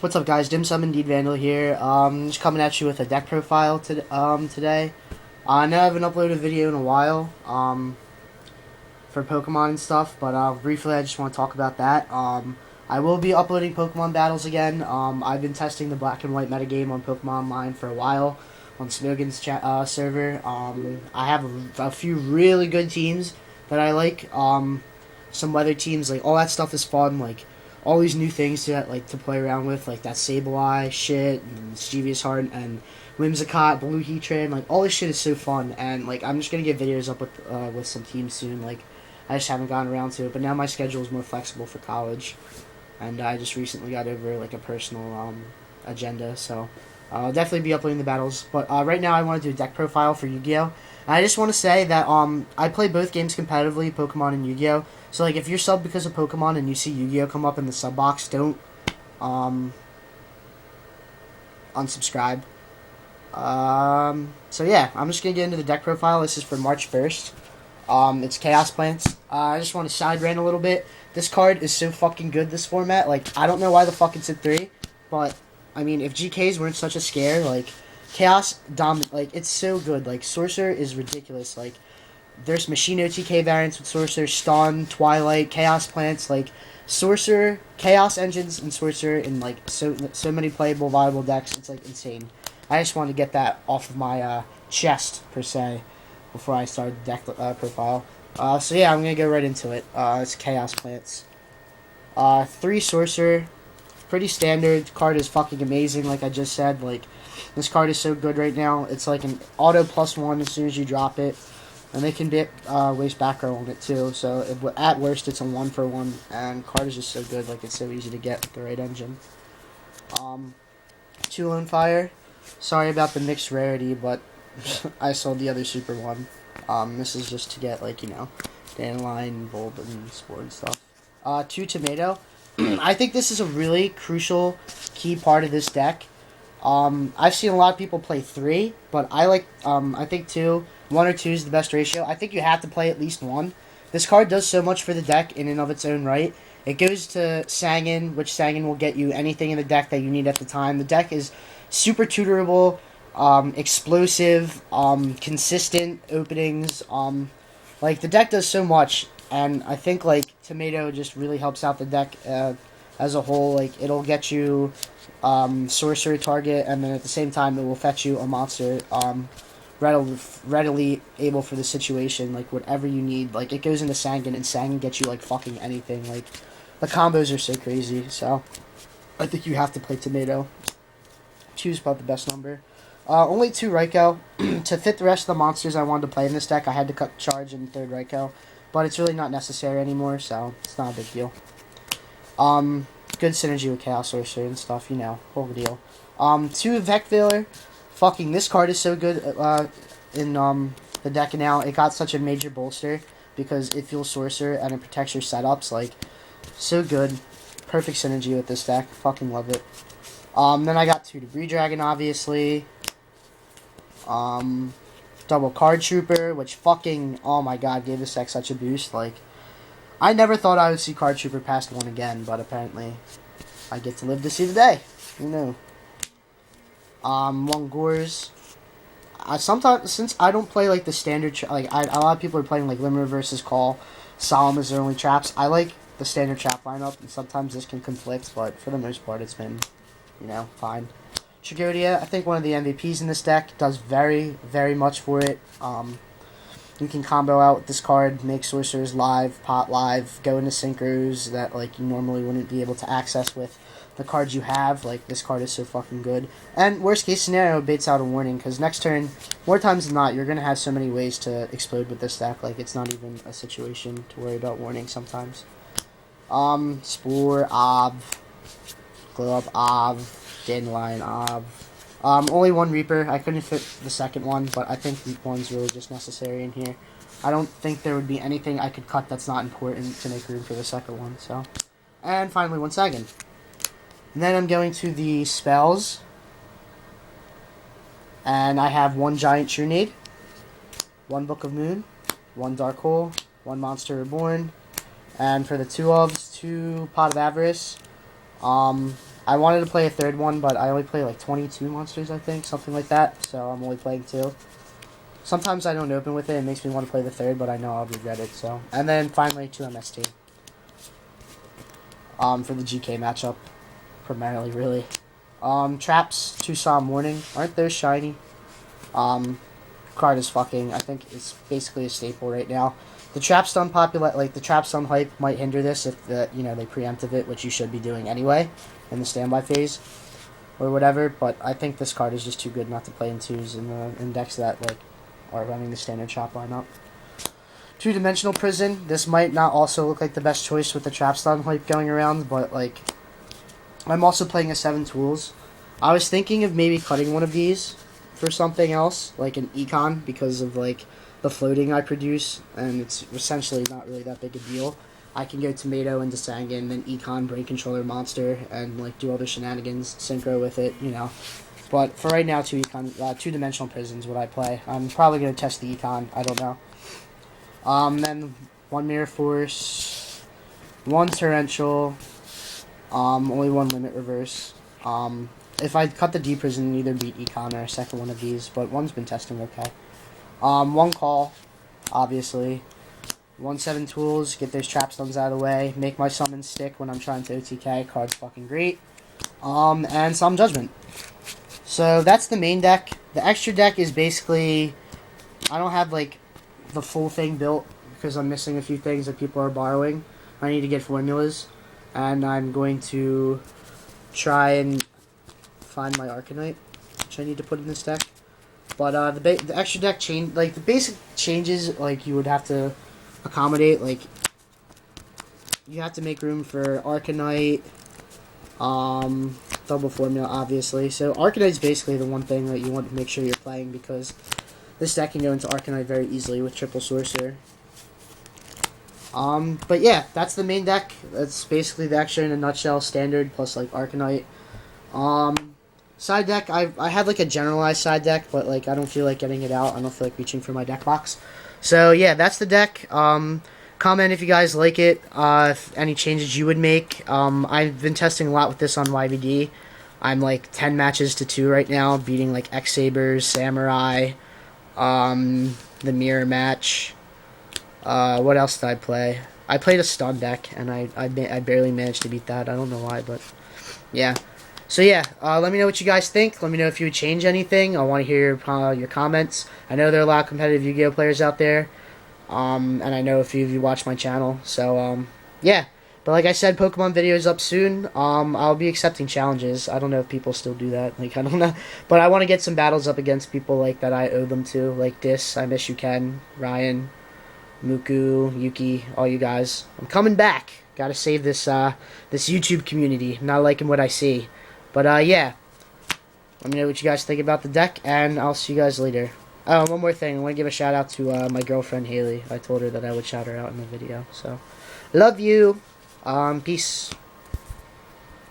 What's up, guys? DimSum Indeed Vandal here. Just coming at you with a deck profile today. I know I haven't uploaded a video in a while for Pokemon and stuff, but briefly I just want to talk about that. I will be uploading Pokemon battles again. I've been testing the black and white metagame on Pokemon Online for a while on Smogin's server. I have a few really good teams that I like. Some weather teams, like all that stuff is fun. Like all these new things to play around with, like that Sableye shit and Mischievous Heart and Whimsicott, Blue Heatran. Like all this shit is so fun, and like I'm just gonna get videos up with some teams soon. Like I just haven't gotten around to it, but now my schedule is more flexible for college, and I just recently got over like a personal agenda, so I'll definitely be uploading the battles. But right now I want to do a deck profile for Yu-Gi-Oh! And I just want to say that I play both games competitively, Pokemon and Yu-Gi-Oh! So like if you're subbed because of Pokemon and you see Yu-Gi-Oh! Come up in the sub box, don't unsubscribe. So yeah, I'm just gonna get into the deck profile. This is for March 1st. It's Chaos Plants. I just want to side rant a little bit. This card is so fucking good, this format. Like, I don't know why the fuck it's at 3, but, I mean, if GKs weren't such a scare, like, Chaos, like, it's so good. Like, Sorcerer is ridiculous. Like, there's Machine OTK variants with Sorcerer, Stun, Twilight, Chaos Plants, like, Sorcerer, Chaos Engines, and Sorcerer in, like, so many playable, viable decks. It's, like, insane. I just wanted to get that off of my, chest, per se, before I start the deck profile. So yeah, I'm going to go right into it. It's Chaos Plants. 3 Sorcerer. Pretty standard. Card is fucking amazing, like I just said. Like, this card is so good right now. It's like an auto +1 as soon as you drop it. And they can waste back row on it too. So, at worst, it's a 1-for-1. And card is just so good. Like, it's so easy to get with the right engine. 2 Lone Fire. Sorry about the mixed rarity, but I sold the other super one. This is just to get, like, you know, Dandelion, Bulb, and Spore and stuff. 2 Tomato. I think this is a really crucial key part of this deck. I've seen a lot of people play 3, but I like, I think 2. 1 or 2 is the best ratio. I think you have to play at least 1. This card does so much for the deck in and of its own right. It goes to Sangin, which Sangin will get you anything in the deck that you need at the time. The deck is super tutorable. Explosive, consistent openings, like, the deck does so much, and I think, like, Tomato just really helps out the deck, as a whole. Like, it'll get you, Sorcerer target, and then at the same time, it will fetch you a monster, readily able for the situation, like, whatever you need. Like, it goes into Sangin, and Sangin gets you, like, fucking anything. Like, the combos are so crazy, so I think you have to play Tomato. 2 is about the best number. Only 2 Raikou. To fit the rest of the monsters I wanted to play in this deck, I had to cut Charge and 3rd Raikou. But it's really not necessary anymore, so it's not a big deal. Good synergy with Chaos Sorcerer and stuff, you know, whole deal. 2 Vec Veiler. Fucking, this card is so good in the deck now. It got such a major bolster because it fuels Sorcerer and it protects your setups. Like, so good. Perfect synergy with this deck. Fucking love it. Then I got 2 Debris Dragon, obviously. Double Card Trooper, which fucking, oh my god, gave this deck such a boost. Like, I never thought I would see Card Trooper past 1 again, but apparently I get to live to see the day. Who knew? 1 Gores. Sometimes, since I don't play, like, the standard, a lot of people are playing, like, Limmer versus Call, Solemn as their only traps. I like the standard trap lineup, and sometimes this can conflict, but for the most part, it's been, you know, fine. Chigodia, I think one of the MVPs in this deck, does very, very much for it. You can combo out with this card, make Sorcerers live, pot live, go into synchros that, like, you normally wouldn't be able to access with the cards you have. Like, this card is so fucking good. And worst case scenario, it baits out a warning, because next turn, more times than not, you're going to have so many ways to explode with this deck. Like, it's not even a situation to worry about warning sometimes. Spore, Ob, Glow Up, Ob, Dandelion, Ob. Only 1 Reaper. I couldn't fit the second one, but I think Reap 1's really just necessary in here. I don't think there would be anything I could cut that's not important to make room for the second one, so. And finally, 1 Sagan. And then I'm going to the spells. And I have 1 Giant Trunade, 1 Book of Moon, 1 Dark Hole, 1 Monster Reborn, and for the 2 ofs, 2 Pot of Avarice, I wanted to play a third one, but I only play like 22 monsters, I think, something like that. So I'm only playing 2. Sometimes I don't open with it. It makes me want to play the third, but I know I'll regret it. So, and then finally 2 MST. For the GK matchup, primarily, really. Traps, DimSum Warning. Aren't those shiny? Card is fucking. I think it's basically a staple right now. The trap stun the trap stun hype might hinder this if they preemptive it, which you should be doing anyway in the standby phase or whatever. But I think this card is just too good not to play in 2s in the decks that are running the standard trap lineup. 2-dimensional prison. This might not also look like the best choice with the trap stun hype going around, but I'm also playing a 7 tools. I was thinking of maybe cutting one of these for something else, like an econ, because of the floating I produce, and it's essentially not really that big a deal. I can go tomato into Sangan, then econ, brain controller, monster, and do other shenanigans, synchro with it, But for right now, 2-dimensional prisons what I play. I'm probably gonna test the econ. I don't know. Then 1 mirror force, 1 torrential, only 1 limit reverse. If I cut the D prison, either beat econ or a second one of these, but one's been testing okay. 1 call, obviously. 1 7 tools, get those trap stuns out of the way, make my summons stick when I'm trying to OTK, card's fucking great. And some judgment. So that's the main deck. The extra deck is basically, I don't have the full thing built because I'm missing a few things that people are borrowing. I need to get formulas, and I'm going to try and find my Arcanite, which I need to put in this deck. But the extra deck the basic changes you would have to accommodate, you have to make room for Arcanite, double formula obviously. So Arcanite's basically the one thing that you want to make sure you're playing, because this deck can go into Arcanite very easily with triple sorcerer. But yeah, that's the main deck. That's basically the extra in a nutshell, standard plus Arcanite. Side deck, I had a generalized side deck, but I don't feel like getting it out. I don't feel like reaching for my deck box. So yeah, that's the deck. Comment if you guys like it, if any changes you would make. I've been testing a lot with this on YVD. I'm 10 matches to 2 right now, beating X-Sabers, Samurai, the mirror match. What else did I play? I played a stun deck, and I barely managed to beat that. I don't know why, but yeah. So yeah, let me know what you guys think. Let me know if you would change anything. I want to hear your comments. I know there are a lot of competitive Yu-Gi-Oh players out there, and I know a few of you watch my channel. So yeah, but like I said, Pokemon videos up soon. I'll be accepting challenges. I don't know if people still do that. I don't know, but I want to get some battles up against people that I owe them to, like this. I miss you, Ken, Ryan, Muku, Yuki, all you guys. I'm coming back. Got to save this this YouTube community. I'm not liking what I see. But, yeah, let me know what you guys think about the deck, and I'll see you guys later. Oh, one more thing. I want to give a shout-out to my girlfriend, Hali. I told her that I would shout her out in the video. So, love you. Peace.